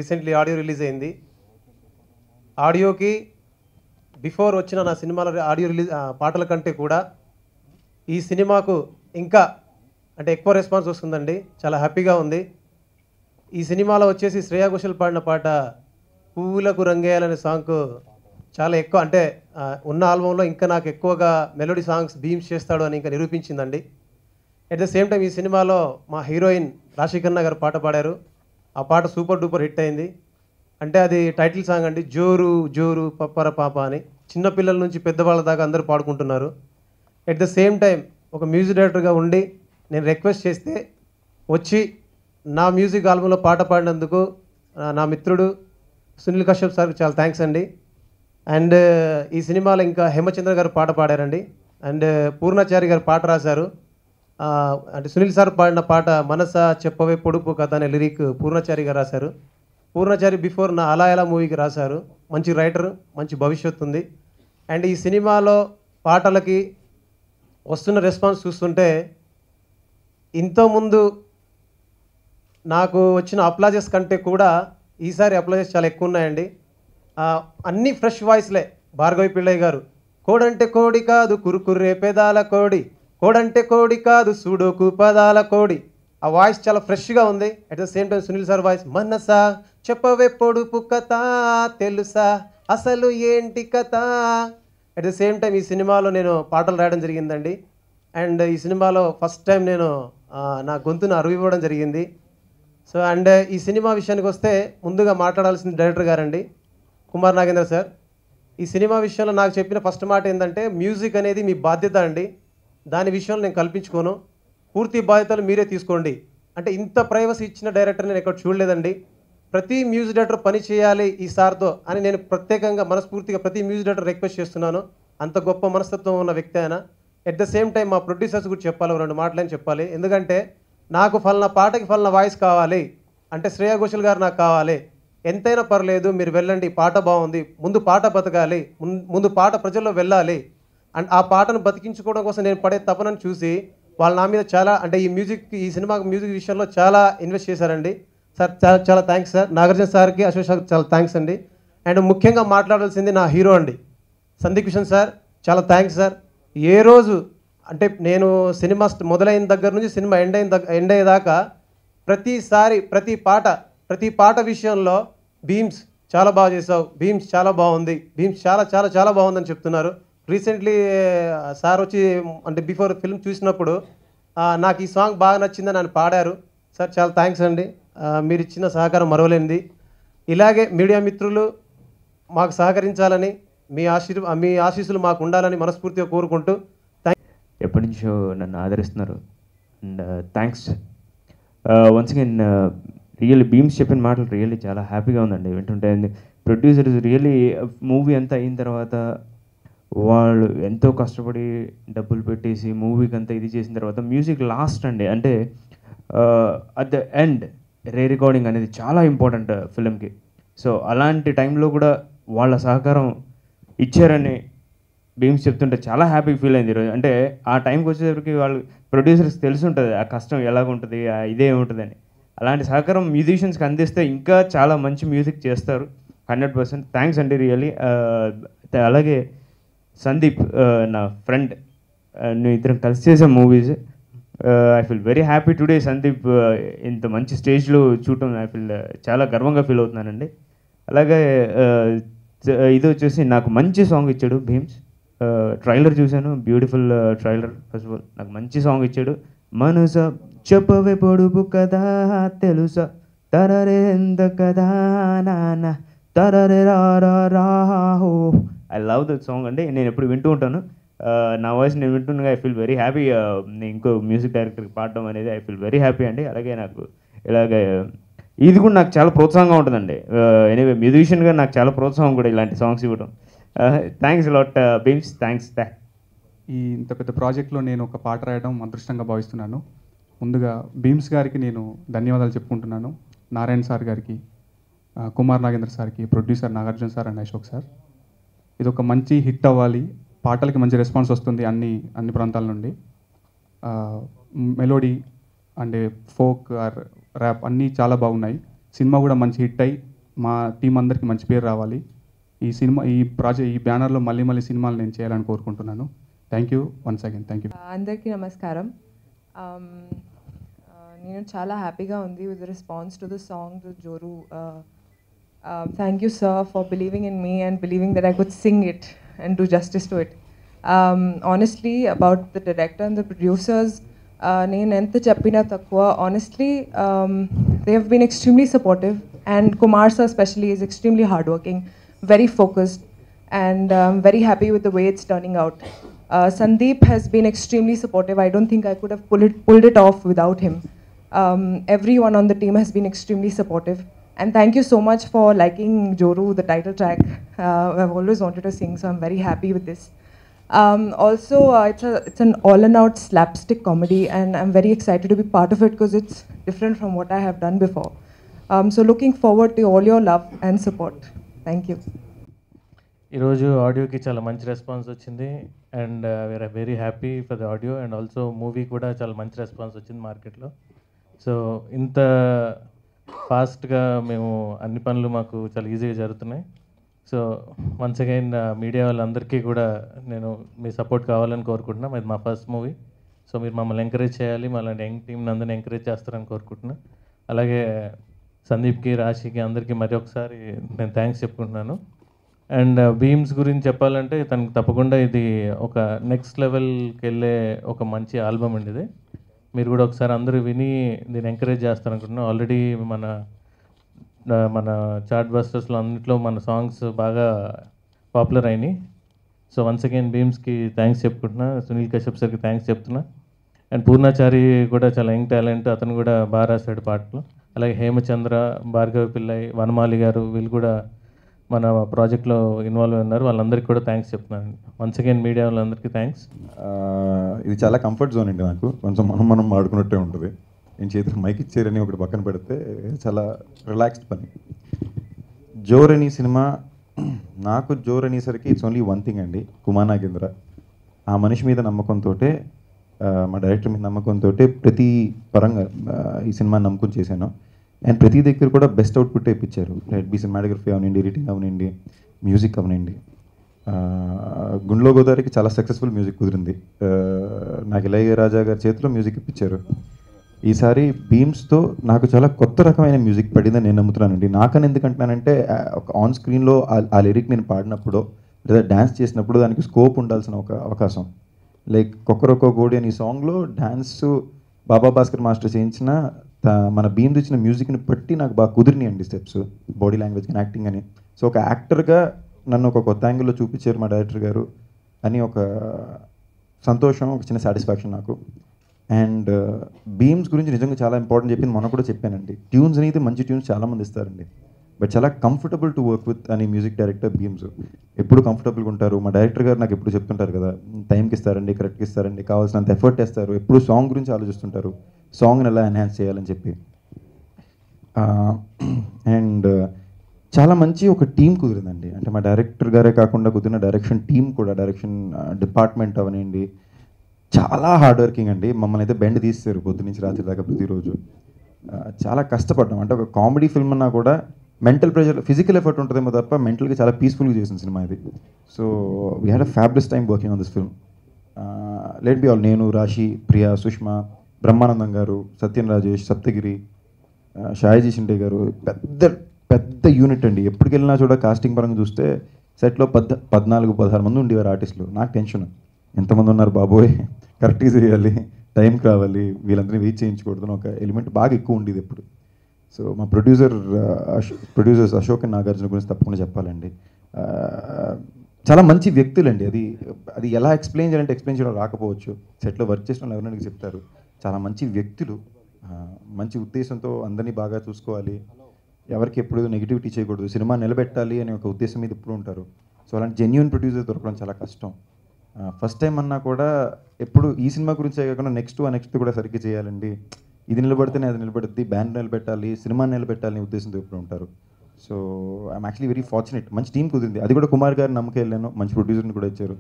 Recently audio release అయింది. ఆడియోకి before వచ్చిన నా సినిమాల ఆడియో రిలీజ్ పాటల కంటే కూడా ఈ సినిమాకు ఇంకా అంటే ఎక్కువ రెస్పాన్స్ వస్తుందండి. చాలా హ్యాపీగా ఉంది. ఈ సినిమాలో వచ్చేసి శ్రేయా ఘోషల్ పాడిన పాట పువ్వులకు రంగేయాలనే సాంగ్కు చాలా ఎక్కువ అంటే ఉన్న ఆల్బంలో ఇంకా నాకు ఎక్కువగా మెలోడీ సాంగ్స్ బీమ్స్ చేస్తాడు అని ఇంకా నిరూపించిందండి. అట్ ద సేమ్ టైం ఈ సినిమాలో మా హీరోయిన్ రాశిఖన్నా గారు పాట పాడారు. ఆ పాట సూపర్ డూపర్ హిట్ అయింది. అంటే అది టైటిల్ సాంగ్ అండి, జోరు జోరు పప్పర పాప అని. చిన్నపిల్లల నుంచి పెద్దవాళ్ళ దాకా అందరూ పాడుకుంటున్నారు. ఎట్ ద సేమ్ టైం ఒక మ్యూజిక్ డైరెక్టర్గా ఉండి నేను రిక్వెస్ట్ చేస్తే వచ్చి నా మ్యూజిక్ ఆల్బంలో పాట పాడినందుకు నా మిత్రుడు సునీల్ కశ్యప్ సార్కి చాలా థ్యాంక్స్ అండి. అండ్ ఈ సినిమాలో ఇంకా హేమచంద్ర గారు పాట పాడారండి. అండ్ పూర్ణాచారి గారు పాట రాశారు. అంటే సునీల్ సార్ పాడిన పాట మనస చెప్పవే పొడుపు కథ అనే లిరిక్ పూర్ణాచారి గారు రాశారు. పూర్ణాచారి బిఫోర్ నా అలా ఎలా మూవీకి రాశారు. మంచి రైటర్, మంచి భవిష్యత్తు ఉంది. అండ్ ఈ సినిమాలో పాటలకి వస్తున్న రెస్పాన్స్ చూస్తుంటే ఇంతకుముందు నాకు వచ్చిన అప్లాజెస్ కంటే కూడా ఈసారి అప్లాజెస్ చాలా ఎక్కువ ఉన్నాయండి. అన్నీ ఫ్రెష్ వాయిస్లే. భార్గవి పిళ్ళయ్య గారు కోడంటే కోడి కాదు కురుకుర్రే పెదాల కోడి, కోడంటే కోడి కాదు సూడోకు పదాల కోడి. ఆ వాయిస్ చాలా ఫ్రెష్గా ఉంది. At the same time Sunil sir voice మనసా చెప్పవే పొడుపు కథ తెలుసా అసలు ఏంటి కథ. అట్ ద సేమ్ టైం ఈ సినిమాలో నేను పాటలు రాయడం జరిగిందండి. అండ్ ఈ సినిమాలో ఫస్ట్ టైం నేను నా గొంతును అరువివ్వడం జరిగింది. సో అండ్ ఈ సినిమా విషయానికి వస్తే ముందుగా మాట్లాడాల్సింది డైరెక్టర్ గారండి, కుమార్ నాగేంద్ర సార్. ఈ సినిమా విషయంలో నాకు చెప్పిన ఫస్ట్ మాట ఏంటంటే మ్యూజిక్ అనేది మీ బాధ్యత అండి, దాని విషయంలో నేను కల్పించుకోను, పూర్తి బాధ్యతలు మీరే తీసుకోండి అంటే. ఇంత ప్రైవసీ ఇచ్చిన డైరెక్టర్ నేను ఎక్కడ చూడలేదండి. ప్రతి మ్యూజిక్ డైరెక్టర్ పని చేయాలి ఈ సార్తో అని నేను ప్రత్యేకంగా మనస్ఫూర్తిగా ప్రతి మ్యూజిక్ డైరెక్టర్ రిక్వెస్ట్ చేస్తున్నాను. అంత గొప్ప మనస్తత్వం ఉన్న వ్యక్తి ఆయన. ఎట్ ద సేమ్ టైం మా ప్రొడ్యూసర్స్ కూడా చెప్పాలి, 2 మాటలని చెప్పాలి. ఎందుకంటే నాకు ఫలానా పాటకి ఫలానా వాయిస్ కావాలి అంటే శ్రేయా ఘోషల్ గారు నాకు కావాలి, ఎంతైనా పర్లేదు మీరు వెళ్ళండి, పాట బాగుంది, ముందు పాట బతకాలి, ముందు పాట ప్రజల్లో వెళ్ళాలి అండ్ ఆ పాటను బతికించుకోవడం కోసం నేను పడే తపనను చూసి వాళ్ళు నా మీద చాలా అంటే ఈ సినిమా మ్యూజిక్ విషయంలో చాలా ఇన్వెస్ట్ చేశారండి. సార్ చాలా థ్యాంక్స్ సార్. నాగార్జున సార్కి, అశోక్ సార్కి చాలా థ్యాంక్స్ అండి. అండ్ ముఖ్యంగా మాట్లాడాల్సింది నా హీరో అండి, సందీప్ కిషన్ సార్. చాలా థ్యాంక్స్ సార్. ఏ రోజు అంటే నేను సినిమా మొదలైన దగ్గర నుంచి సినిమా ఎండ్ అయ్యేదాకా ప్రతిసారి ప్రతి పాట విషయంలో భీమ్స్ చాలా బాగా చేసావు, భీమ్స్ చాలా బాగుంది, భీమ్స్ చాలా చాలా చాలా బాగుందని చెప్తున్నారు. రీసెంట్లీ సార్ వచ్చి అంటే బిఫోర్ ఫిల్మ్ చూసినప్పుడు నాకు ఈ సాంగ్ బాగా నచ్చిందని ఆయన పాడారు. సార్ చాలా థ్యాంక్స్ అండి. మీరు ఇచ్చిన సహకారం మరవలేనిది. ఇలాగే మీడియా మిత్రులు మాకు సహకరించాలని మీ ఆశీస్సులు మాకు ఉండాలని మనస్ఫూర్తిగా కోరుకుంటూ ఎప్పటి నుంచో నన్ను ఆదరిస్తున్నారు and thanks once again. Really Bheems చెప్పిన మాటలు రియల్లీ చాలా హ్యాపీగా ఉందండి వింటుంటే. ప్రొడ్యూసర్స్ రియల్లీ మూవీ అంతా అయిన తర్వాత వాళ్ళు ఎంతో కష్టపడి డబ్బులు పెట్టేసి మూవీకి అంతా ఇది చేసిన తర్వాత మ్యూజిక్ లాస్ట్ అండి, అంటే at the end ray recording అనేది చాలా ఇంపార్టెంట్ ఫిలింకి. సో అలాంటి టైంలో కూడా వాళ్ళ సహకారం ఇచ్చారని భీమ్స్ చెప్తుంటే చాలా హ్యాపీ ఫీల్ అయింది ఈరోజు. అంటే ఆ టైంకి వచ్చేసరికి వాళ్ళు ప్రొడ్యూసర్స్కి తెలిసి ఉంటుంది ఆ కష్టం ఎలాగుంటుంది, ఇదే ఉంటుందని. అలాంటి సహకారం మ్యూజిషియన్స్కి అందిస్తే ఇంకా చాలా మంచి మ్యూజిక్ చేస్తారు 100%. థ్యాంక్స్ అండి రియల్లీ. అలాగే సందీప్ నా ఫ్రెండ్, నేను ఇద్దరం కలిసి చేసే movies. I feel very happy today. Sandeep ఇంత మంచి స్టేజ్లో చూడటం ఐ ఫీల్ చాలా గర్వంగా ఫీల్ అవుతున్నానండి. అలాగే ఇది వచ్చేసి నాకు మంచి సాంగ్ ఇచ్చాడు భీమ్స్. ట్రైలర్ చూశాను, beautiful trailer. First of all నాకు మంచి సాంగ్ ఇచ్చాడు. మనస చెప్పవే పొడుపు కదా తెలుసా తరరే ఎంత కదా నాన్న తరరే రాహో. ఐ లవ్ దట్ సాంగ్ అండి. నేను ఎప్పుడు వింటూ ఉంటాను. నా వాయిస్ నేను వింటుండగా ఐ ఫీల్ వెరీ హ్యాపీ. ఇంకో మ్యూజిక్ డైరెక్టర్కి పాడడం అనేది ఐ ఫీల్ వెరీ హ్యాపీ అండి. అలాగే నాకు ఇలాగే ఇది కూడా నాకు చాలా ప్రోత్సాహంగా ఉంటుందండి. ఎనీవే మ్యూజిషియన్గా నాకు చాలా ప్రోత్సాహం కూడా ఇలాంటి సాంగ్స్ ఇవ్వడం. Thanks lot Bheems. థ్యాంక్స్. ఈ ఇంత పెద్ద ప్రాజెక్ట్లో నేను ఒక పాట రాయడం అదృష్టంగా భావిస్తున్నాను. ముందుగా భీమ్స్ గారికి నేను ధన్యవాదాలు చెప్పుకుంటున్నాను. నారాయణ సార్ గారికి, కుమార్ నాగేంద్ర సార్కి, producer Nagarjuna sir and Ashok sir. ఇది ఒక మంచి హిట్ అవ్వాలి, పాటలకి మంచి రెస్పాన్స్ వస్తుంది అన్ని ప్రాంతాల నుండి. Melody and folk or rap అన్నీ చాలా బాగున్నాయి. సినిమా కూడా మంచి హిట్ అయ్యి మా టీం అందరికీ మంచి పేరు రావాలి. ఈ బ్యానర్లో మళ్ళీ సినిమాలు నేను చేయాలని కోరుకుంటున్నాను. Thank you once again. Thank you. అందరికీ నమస్కారం. నేను చాలా హ్యాపీగా ఉంది with response to the song to జోరు. Thank you sir for believing in me and believing that I could sing it and do justice to it. Honestly about the director and the producers, నేను ఎంత చెప్పినా తక్కువ. Honestly they have been extremely supportive and Kumar sir specially is extremely hard working, very focused, and I'm very happy with the way it's turning out. Sandeep has been extremely supportive. I don't think I could have pulled it off without him. Everyone on the team has been extremely supportive, and thank you so much for liking Joru, the title track. I've always wanted to sing, so I'm very happy with this. Also, it's an all-in-out slapstick comedy, and I'm very excited to be part of it because it's different from what I have done before. So looking forward to all your love and support. Thank you. ఈరోజు ఆడియోకి చాలా మంచి response వచ్చింది and we are very happy for the audio and also movie కూడా చాలా మంచి response వచ్చింది మార్కెట్లో. సో ఇంత ఫాస్ట్గా మేము అన్ని పనులు మాకు చాలా ఈజీగా జరుగుతున్నాయి. సో వన్స్ అగైన్ మీడియా వాళ్ళందరికీ కూడా నేను మీ సపోర్ట్ కావాలని కోరుకుంటున్నాం. ఇది మా ఫస్ట్ మూవీ, సో మీరు మమ్మల్ని ఎంకరేజ్ చేయాలి, మళ్ళీ యంగ్ టీమ్ని అందరినీ ఎంకరేజ్ చేస్తారని కోరుకుంటున్నాను. అలాగే సందీప్కి, రాశికి అందరికీ మరి ఒకసారి నేను థ్యాంక్స్ చెప్పుకుంటున్నాను. అండ్ బీమ్స్ గురించి చెప్పాలంటే తనకు తప్పకుండా ఇది ఒక నెక్స్ట్ లెవెల్కి వెళ్ళే ఒక మంచి ఆల్బమ్ అండి. ఇది మీరు కూడా ఒకసారి అందరూ విని దీన్ని ఎంకరేజ్ చేస్తారనుకుంటున్నాను. ఆల్రెడీ మన చార్ట్ బస్టర్స్లో అన్నింటిలో మన సాంగ్స్ బాగా పాపులర్ అయినాయి. సో వన్స్ అగైన్ బీమ్స్కి థ్యాంక్స్ చెప్పుకుంటున్నా, సునీల్ కశ్యప్ సార్కి థ్యాంక్స్ చెప్తున్నా. అండ్ పూర్ణాచారి కూడా చాలా యంగ్ టాలెంట్, అతను కూడా బాగా రాశాడు పాటలు. అలాగే హేమచంద్ర, భార్గవి పిల్లై, వనమాలి గారు వీళ్ళు కూడా మన ప్రాజెక్ట్లో ఇన్వాల్వ్ ఉన్నారు. వాళ్ళందరికీ కూడా థ్యాంక్స్ చెప్తున్నాను. వన్స్ అగైన్ మీడియా వాళ్ళందరికీ థ్యాంక్స్. ఇది చాలా కంఫర్ట్ జోన్ అండి నాకు. కొంచెం మనం ఆడుకున్నట్టే ఉంటుంది. నేను చేతికి మైక్ ఇచ్చారని ఒకటి పక్కన పెడితే చాలా రిలాక్స్డ్ పని. జోర్ అనే సినిమా నాకు జోర్ అనేసరికి ఇట్స్ ఓన్లీ వన్ థింగ్ అండి, కుమార్ నాగేంద్ర. ఆ మనిషి మీద నమ్మకంతో, మా డైరెక్టర్ మీద నమ్మకంతో ప్రతి పరంగా ఈ సినిమా నమ్ముకుని చేశాను. అండ్ ప్రతి దగ్గర కూడా బెస్ట్ అవుట్పుట్ ఇప్పించారు. రైట్ బి సినిమాటోగ్రఫీ అవనండి, ఎడిటింగ్ అవనండి, మ్యూజిక్ అవనండి. గుండ్లో గోదావరికి చాలా సక్సెస్ఫుల్ మ్యూజిక్ కుదిరింది. నాకు ఇళయరాజా గారి చేతిలో మ్యూజిక్ ఇప్పించారు. ఈసారి బీమ్స్తో నాకు చాలా కొత్త రకమైన మ్యూజిక్ పడిందని నేను నమ్ముతున్నానండి. నాకని ఎందుకంటున్నానంటే ఒక ఆన్ స్క్రీన్లో ఆ లిరిక్ నేను పాడినప్పుడు లేదా డ్యాన్స్ చేసినప్పుడు దానికి స్కోప్ ఉండాల్సిన ఒక అవకాశం. లైక్ కొక్కరొక్క గోడి అని సాంగ్లో డ్యాన్స్ బాబా భాస్కర్ మాస్టర్ చేయించిన మన బీమ్ ఇచ్చిన మ్యూజిక్ని బట్టి నాకు బాగా కుదిరినాయండి స్టెప్స్, బాడీ లాంగ్వేజ్ కానీ యాక్టింగ్ అని. సో ఒక యాక్టర్గా నన్ను ఒక కొత్త యాంగిల్లో చూపించారు మా డైరెక్టర్ గారు అని ఒక సంతోషం, ఒక చిన్న సాటిస్ఫాక్షన్ నాకు. అండ్ బీమ్స్ గురించి నిజంగా చాలా ఇంపార్టెంట్ చెప్పింది మొన్న కూడా చెప్పానండి. ట్యూన్స్ అనేది మంచి ట్యూన్స్ చాలామంది ఇస్తారండి, బట్ చాలా కంఫర్టబుల్ టు వర్క్ విత్ అని మ్యూజిక్ డైరెక్టర్ బీమ్స్ ఎప్పుడు కంఫర్టబుల్గా ఉంటారు. మా డైరెక్టర్ గారు నాకు ఎప్పుడు చెప్తుంటారు కదా, టైంకి ఇస్తారండి, కరెక్ట్గా ఇస్తారండి, కావాల్సినంత ఎఫర్ట్ వేస్తారు, ఎప్పుడు సాంగ్ గురించి ఆలోచిస్తుంటారు, సాంగ్ని ఎలా ఎన్హాన్స్ చేయాలని చెప్పి. అండ్ చాలా మంచి ఒక టీం కుదిరిందండి. అంటే మా డైరెక్టర్ గారే కాకుండా కుదిరిన డైరెక్షన్ టీం కూడా, డైరెక్షన్ డిపార్ట్మెంట్ అవనండి, చాలా హార్డ్ వర్కింగ్ అండి. మమ్మల్ని అయితే బెండ్ తీస్తారు పొద్దు నుంచి రాత్రి దాకా ప్రతిరోజు. చాలా కష్టపడ్డాం. అంటే ఒక కామెడీ ఫిల్మ్ అన్నా కూడా మెంటల్ ప్రెషర్, ఫిజికల్ ఎఫర్ట్ ఉంటుందేమో తప్ప మెంటల్గా చాలా పీస్ఫుల్గా చేసిన సినిమా ఇది. So we had a fabulous time working on this film. Let be all, నేను, రాశి, ప్రియా, సుష్మా, బ్రహ్మానందం గారు, సత్యన్ రాజేష్, సప్తగిరి, షాయిజీ షిండే గారు, పెద్ద పెద్ద యూనిట్ అండి. ఎప్పటికి వెళ్ళినా చూడ కాస్టింగ్ పరంగా చూస్తే సెట్లో 14-16 మంది ఉండేవారు ఆర్టిస్టులు. నాకు టెన్షన్, ఎంతమంది ఉన్నారు బాబోయ్, కరెక్ట్గా చేయాలి, టైంకి రావాలి, వీళ్ళందరినీ వెయిట్ చేయించకూడదు ఒక ఎలిమెంట్ బాగా ఎక్కువ ఉండేది ఎప్పుడు. సో మా ప్రొడ్యూసర్స్ అశోక్ అండ్ నాగార్జున గురించి తప్పకుండా చెప్పాలండి. చాలా మంచి వ్యక్తులండి. అది ఎలా ఎక్స్ప్లెయిన్ చేయడం రాకపోవచ్చు. సెట్లో వర్క్ చేసిన వాళ్ళు ఎవరైనా చెప్తారు. చాలా మంచి వ్యక్తులు, మంచి ఉద్దేశంతో అందరినీ బాగా చూసుకోవాలి, ఎవరికి ఎప్పుడు నెగిటివిటీ చేయకూడదు, సినిమా నిలబెట్టాలి అనే ఒక ఉద్దేశం మీద ఎప్పుడు ఉంటారు. సో అలాంటి జెన్యూన్ ప్రొడ్యూసర్ దొరకడం చాలా కష్టం. ఫస్ట్ టైం అన్నా కూడా ఎప్పుడు ఈ సినిమా గురించే కాకుండా నెక్స్ట్ కూడా సరిగ్గా చేయాలండి, ఇది నిలబడితేనే అది నిలబడుద్ది, బ్యాండ్ నిలబెట్టాలి, సినిమా నిలబెట్టాలని ఉద్దేశంతో ఎప్పుడు ఉంటారు. So I'm actually very fortunate. మంచి టీం కుదిరింది. అది కూడా కుమార్ గారిని నమ్మకం వెళ్ళాను, మంచి ప్రొడ్యూసర్ని కూడా ఇచ్చారు.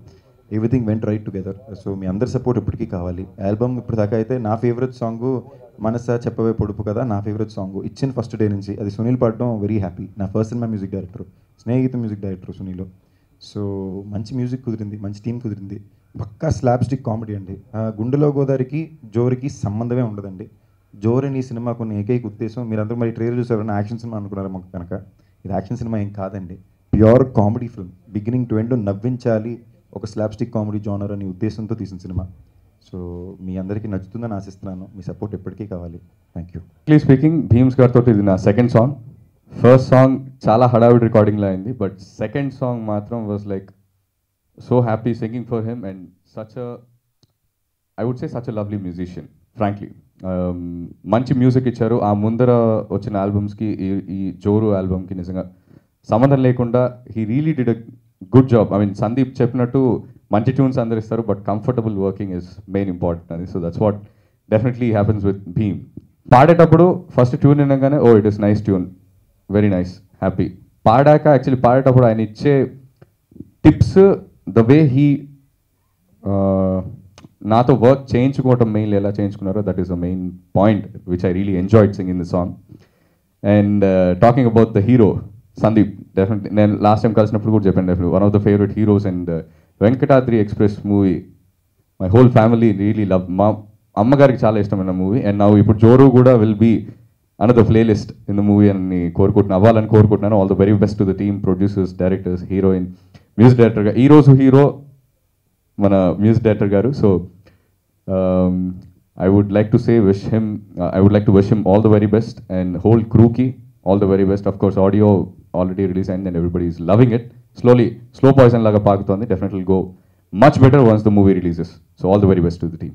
Everything went right together. So మీ అందరి సపోర్ట్ ఇప్పటికీ కావాలి. ఆల్బమ్ ఇప్పుడు దాకా అయితే నా ఫేవరెట్ సాంగ్ మనసా చెప్పవే పొడుపు కదా నా ఫేవరెట్ సాంగ్ ఇచ్చిన ఫస్ట్ డే నుంచి. అది సునీల్ పాడడం వెరీ హ్యాపీ. నా first cinema music director, Snehitha music director Sunil. So మంచి మ్యూజిక్ కుదిరింది, మంచి టీం కుదిరింది. పక్కా స్లాబ్ స్టిక్ కామెడీ అండి. గుండెలో గోదావరికి జోరుకి సంబంధమే ఉండదండి. జోరు అని ఈ సినిమా కొన్ని ఏకైక ఉద్దేశం, మీరందరూ మరి ట్రైలర్ చూసారన్న యాక్షన్ సినిమా అనుకున్నారు మాకు కనుక, ఇది యాక్షన్ సినిమా ఏం కాదండి. Pure comedy film. Beginning to end నవ్వించాలి, ఒక స్లాబ్ స్టిక్ కామెడీ జోనర్ అనే ఉద్దేశంతో తీసిన సినిమా. సో మీ అందరికీ నచ్చుతుందని ఆశిస్తున్నాను. మీ సపోర్ట్ ఎప్పటికీ కావాలి. Thank you. స్పీకింగ్, భీమ్స్ గారితో ఇది నా సెకండ్ సాంగ్. ఫస్ట్ సాంగ్ చాలా హడావిడి రికార్డింగ్లో అయింది, బట్ సెకండ్ సాంగ్ మాత్రం was like so happy singing for him and I would say such a lovely musician frankly. మంచి మ్యూజిక్ ఇచ్చారు. ఆ ముందర వచ్చిన ఆల్బమ్స్కి ఈ జోరు ఆల్బమ్కి నిజంగా సంబంధం లేకుండా he really did a good job. I mean Sandeep చెప్పినట్టు మంచి ట్యూన్స్ అందరు ఇస్తారు, but comfortable working is main important అది. So that's what definitely happens with Bheem. పాడేటప్పుడు ఫస్ట్ ట్యూన్ వినగానే oh it is nice tune, very nice, happy. పాడాక actually పాడేటప్పుడు ఆయన ఇచ్చే టిప్స్, ద వే హీ నాతో వర్క్ చేయించుకోవటం మెయిన్లీ ఎలా చేయించుకున్నారో that is the main point which I really enjoyed singing the song. And talking about the hero Sandeep, definitely నేను last time కలిసినప్పుడు కూడా చెప్పాను, definitely one of the favourite heroes. And Venkatadri express movie my whole family really love. మా అమ్మగారికి చాలా ఇష్టమైన movie. And నా ఇప్పుడు జోరు కూడా will be another playlist in the movie అని అవ్వాలని కోరుకుంటున్నాను. All the very best to the team, producers, directors, heroine, music డైరెక్టర్గా ఈరోజు హీరో మన మ్యూజిక్ డైరెక్టర్ గారు. So I would like to wish him all the very best, and whole crew ki all the very best. Of course, audio already released and everybody is loving it. Slow poison laga paagutondi. Definitely go much better once the movie releases. So all the very best to the team.